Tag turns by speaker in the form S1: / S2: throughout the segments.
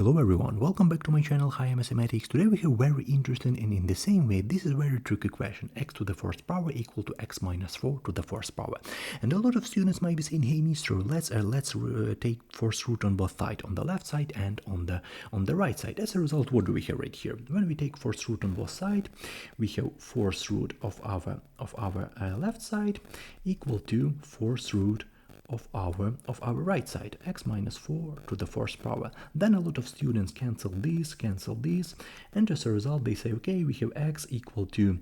S1: Hello everyone, welcome back to my channel Higher Mathematics. Today we have very interesting and in the same way, this is a very tricky question. X to the fourth power equal to x minus 4 to the fourth power. And a lot of students might be saying, hey Mr. let's take fourth root on both sides, on the left side and on the right side. As a result, what do we have right here? When we take fourth root on both sides, we have fourth root of our left side equal to fourth root of our right side, x minus 4 to the fourth power. Then a lot of students cancel these, and as a result they say, okay, we have x equal to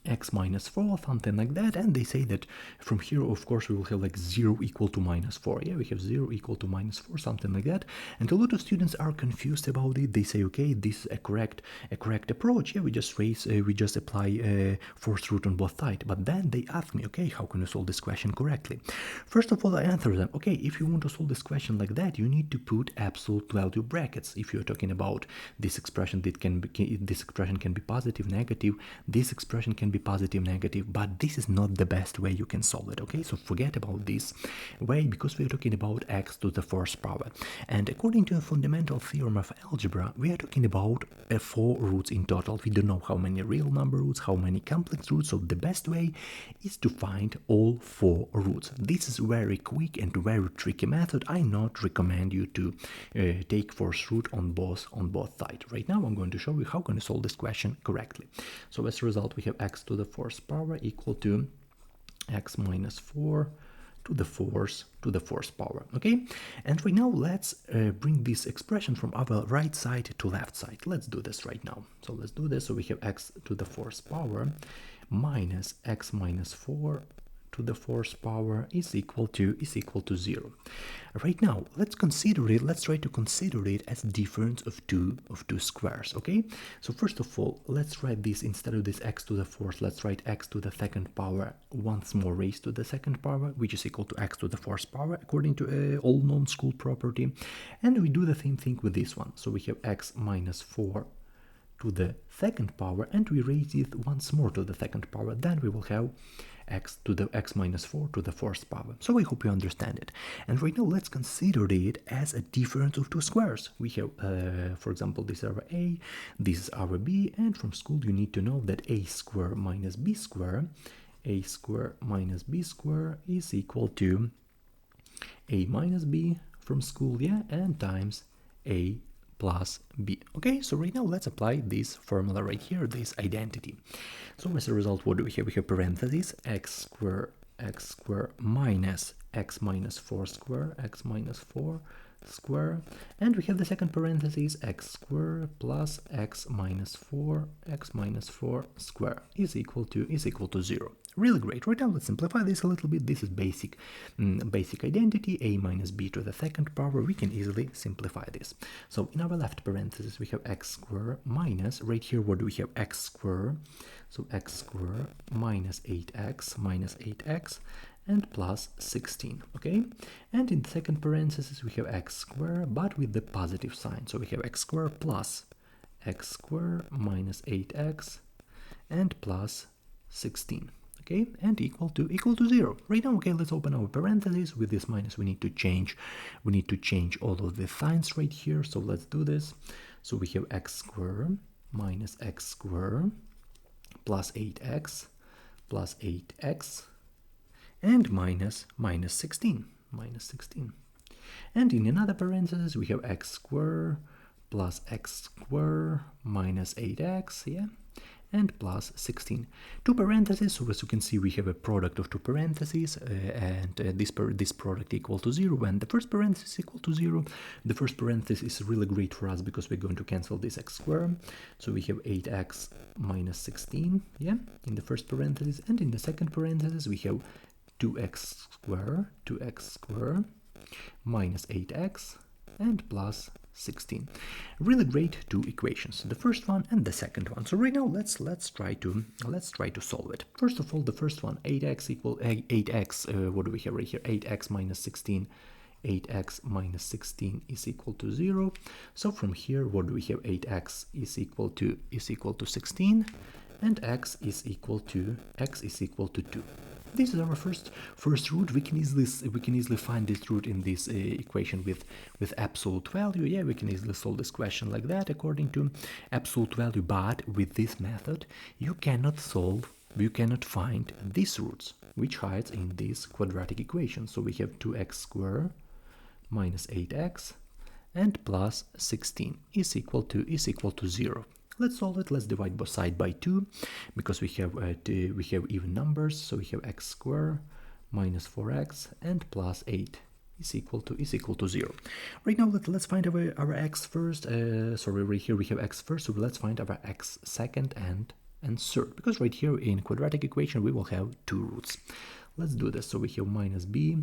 S1: x minus 4, something like that, and they say that from here of course we will have like 0 equal to minus 4. Yeah, we have 0 equal to minus 4, something like that. And a lot of students are confused about it. They say, okay, this is a correct approach. Yeah, we just apply fourth root on both sides. But then they ask me, okay, how can you solve this question correctly? First of all, I answer them, okay, if you want to solve this question like that, you need to put absolute value brackets. If you're talking about this expression, this expression can be positive, negative, this expression can be positive, negative, but this is not the best way you can solve it. Okay, so forget about this way, because we're talking about x to the fourth power, and according to a fundamental theorem of algebra, we are talking about 4 roots in total. We don't know how many real number roots, how many complex roots, so the best way is to find all 4 roots. This is very quick and very tricky method. I not recommend you to take fourth root on both sides. Right now I'm going to show you how can you solve this question correctly. So as a result, we have x to the fourth power equal to x minus 4 to the fourth power. Okay, and right now let's bring this expression from our right side to left side. Let's do this right now. So let's do this. So we have x to the fourth power minus x minus 4 to the fourth power is equal to 0. Right now, let's try to consider it as difference of two squares. Okay, so first of all, let's write this, instead of this x to the fourth, let's write x to the second power once more raised to the second power, which is equal to x to the fourth power according to all known school property. And we do the same thing with this one. So we have x minus 4 to the second power, and we raise it once more to the second power. Then we will have x to the x minus 4 to the fourth power. So I hope you understand it. And right now let's consider it as a difference of two squares. We have, for example, this is our a, this is our b, and from school you need to know that a square minus b square is equal to a minus b from school, yeah, and times a plus b. Okay, so right now let's apply this formula right here, this identity. So as a result, what do we have? We have parentheses x square minus x minus 4 square, and we have the second parentheses x square plus x minus 4 square is equal to 0. Really great. Right now let's simplify this a little bit. This is basic identity, a minus b to the second power. We can easily simplify this. So in our left parenthesis we have x square minus, right here what do we have? X square, so x square minus 8x and plus 16. Okay, and in the second parenthesis we have x square but with the positive sign, so we have x square plus x square minus 8x and plus 16. Okay, and equal to 0. Right now, okay, let's open our parentheses. With this minus we need to change all of the signs right here. So let's do this. So we have x square minus x square plus 8x and minus 16. And in another parenthesis we have x square plus x square minus 8x, yeah, and plus 16. Two parentheses, so as you can see we have a product of two parentheses, and this product equal to 0, and the first parenthesis equal to 0. The first parenthesis is really great for us because we're going to cancel this x square, so we have 8x minus 16, yeah, in the first parenthesis, and in the second parenthesis we have 2x square minus 8x and plus 16. Really great two equations, the first one and the second one. So right now let's try to solve it. First of all, the first one, 8x equal 8x, what do we have right here? 8x minus 16 is equal to 0. So from here what do we have? 8x is equal to 16 and x is equal to 2. This is our first root. We can easily find this root in this equation with absolute value. Yeah, we can easily solve this question like that according to absolute value. But with this method, you cannot find these roots which hides in this quadratic equation. So we have 2x squared minus 8x and plus 16 is equal to 0. Let's solve it. Let's divide both side by 2 because we have even numbers. So we have x squared minus 4x and plus 8 is equal to 0. Right now let's find our x first. Sorry, right here we have x first, so let's find our x second and third, because right here in quadratic equation we will have two roots. Let's do this. So we have minus b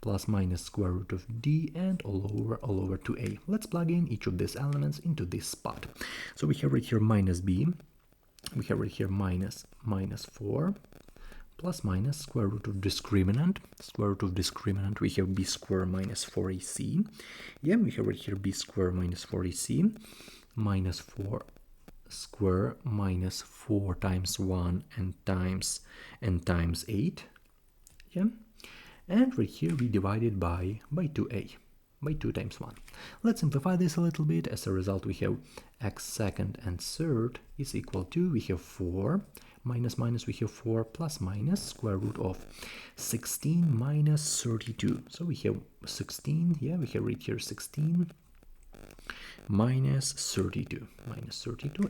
S1: plus minus square root of d and all over 2a. Let's plug in each of these elements into this spot. So we have right here minus b, we have right here minus 4 plus minus square root of discriminant. We have b squared minus 4ac. Yeah, we have right here b squared minus 4ac minus 4 square minus 4 times 1 and times 8. Yeah, and right here we divided by 2a, by 2 times 1. Let's simplify this a little bit. As a result, we have x second and third is equal to, we have 4 minus we have 4 plus minus square root of 16 minus 32. So we have 16, yeah, we have right here 16 minus 32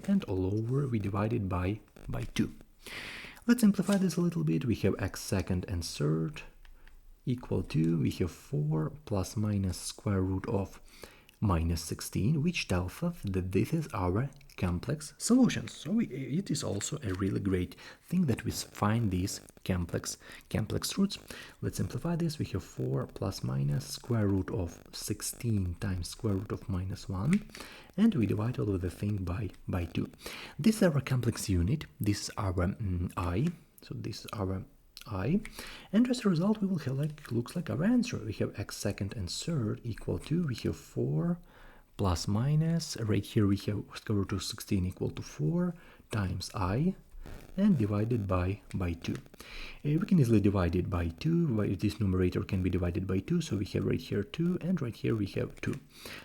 S1: and all over we divided by 2. Let's simplify this a little bit. We have x second and third equal to, we have 4 plus minus square root of minus 16, which tells us that this is our complex solution. So it is also a really great thing that we find these complex roots. Let's simplify this. We have 4 plus minus square root of 16 times square root of minus 1, and we divide all of the thing by 2. This is our complex unit. This is our I. So this is our I, and as a result we will have looks like our answer. We have x second and third equal to, we have 4 plus minus, right here we have square root of 16 equal to 4 times I and divided by 2. We can easily divide it by 2. This numerator can be divided by 2, so we have right here 2 and right here we have 2.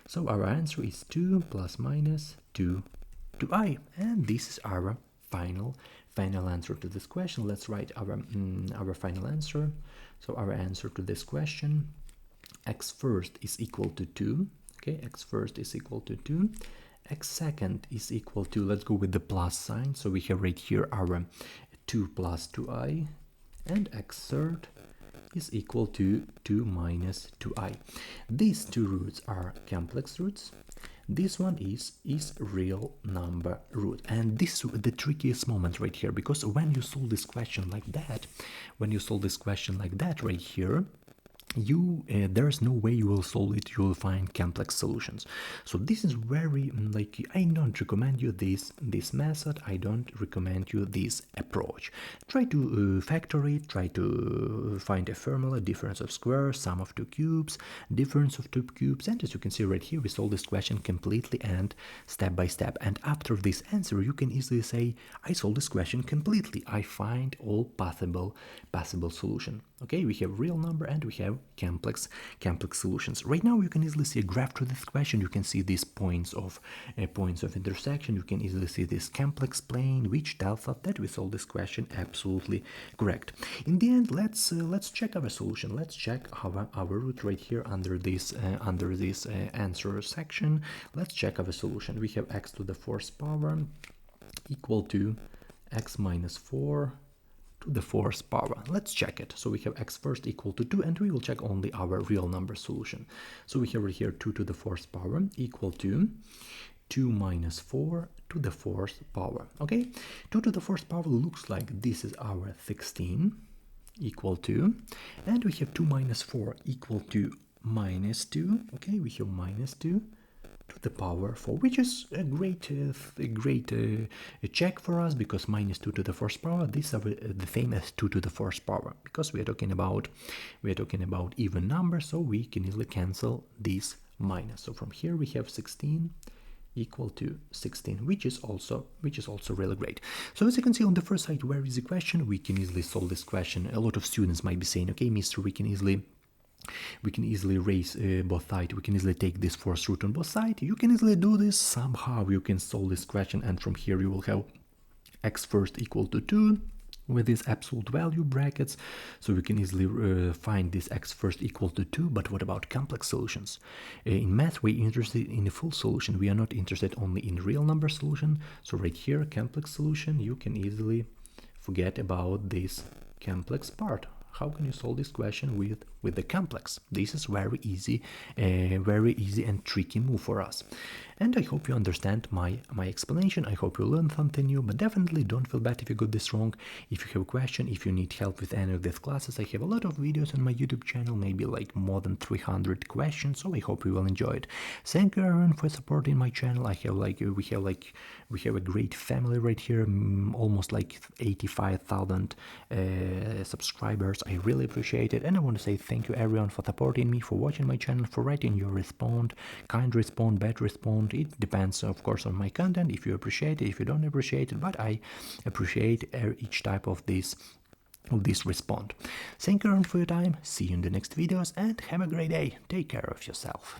S1: So our answer is 2 plus minus 2i, and this is our final answer to this question. Let's write our final answer. So our answer to this question, x first is equal to 2. Okay, x first is equal to 2. X second is equal to, let's go with the plus sign. So we have right here our 2 plus 2i, and x third is equal to 2 minus 2i. These two roots are complex roots. This one is real number root, and this is the trickiest moment right here, because when you solve this question like that, right here, there's no way you will solve it. You will find complex solutions. So this is very I don't recommend you this method. I don't recommend you this approach. Try to factor it. Try to find a formula: difference of squares, sum of two cubes, difference of two cubes. And as you can see right here, we solve this question completely and step by step. And after this answer, you can easily say, I solved this question completely. I find all possible solution. Okay, we have real number and we have complex solutions. Right now you can easily see a graph to this question. You can see these points of intersection. You can easily see this complex plane, which tells us that we solved this question absolutely correct. In the end, let's check our solution. Let's check our root right here under this answer section. Let's check our solution. We have x to the fourth power equal to x minus 4 to the fourth power. Let's check it. So we have x first equal to 2, and we will check only our real number solution. So we have right here 2 to the fourth power equal to 2 minus 4 to the fourth power. Okay, 2 to the fourth power looks like this is our 16 equal to, and we have 2 minus 4 equal to minus 2. Okay, we have minus 2 to the power 4, which is a great check for us, because minus 2 to the fourth power, these are the same as 2 to the fourth power, because we are talking about even numbers, so we can easily cancel this minus. So from here we have 16 equal to 16, which is also really great. So as you can see on the first side, where is the question? We can easily solve this question. A lot of students might be saying, okay, mister, we can easily raise both sides. We can easily take this first root on both sides. You can easily do this. Somehow you can solve this question, and from here you will have x first equal to 2 with this absolute value brackets. So we can easily find this x first equal to 2. But what about complex solutions? In math, we're interested in the full solution. We are not interested only in real number solution. So right here, complex solution, you can easily forget about this complex part. How can you solve this question with the complex? This is very easy and tricky move for us. And I hope you understand my explanation. I hope you learned something new, but definitely don't feel bad if you got this wrong. If you have a question, if you need help with any of these classes, I have a lot of videos on my YouTube channel, maybe like more than 300 questions, so I hope you will enjoy it. Thank you everyone for supporting my channel. We have a great family right here, almost like 85,000 subscribers. I really appreciate it, and I want to say thank you everyone for supporting me, for watching my channel, for writing your response, kind response, bad response. It depends of course on my content, if you appreciate it, if you don't appreciate it, but I appreciate each type of this response. Thank you everyone for your time. See you in the next videos and have a great day. Take care of yourself.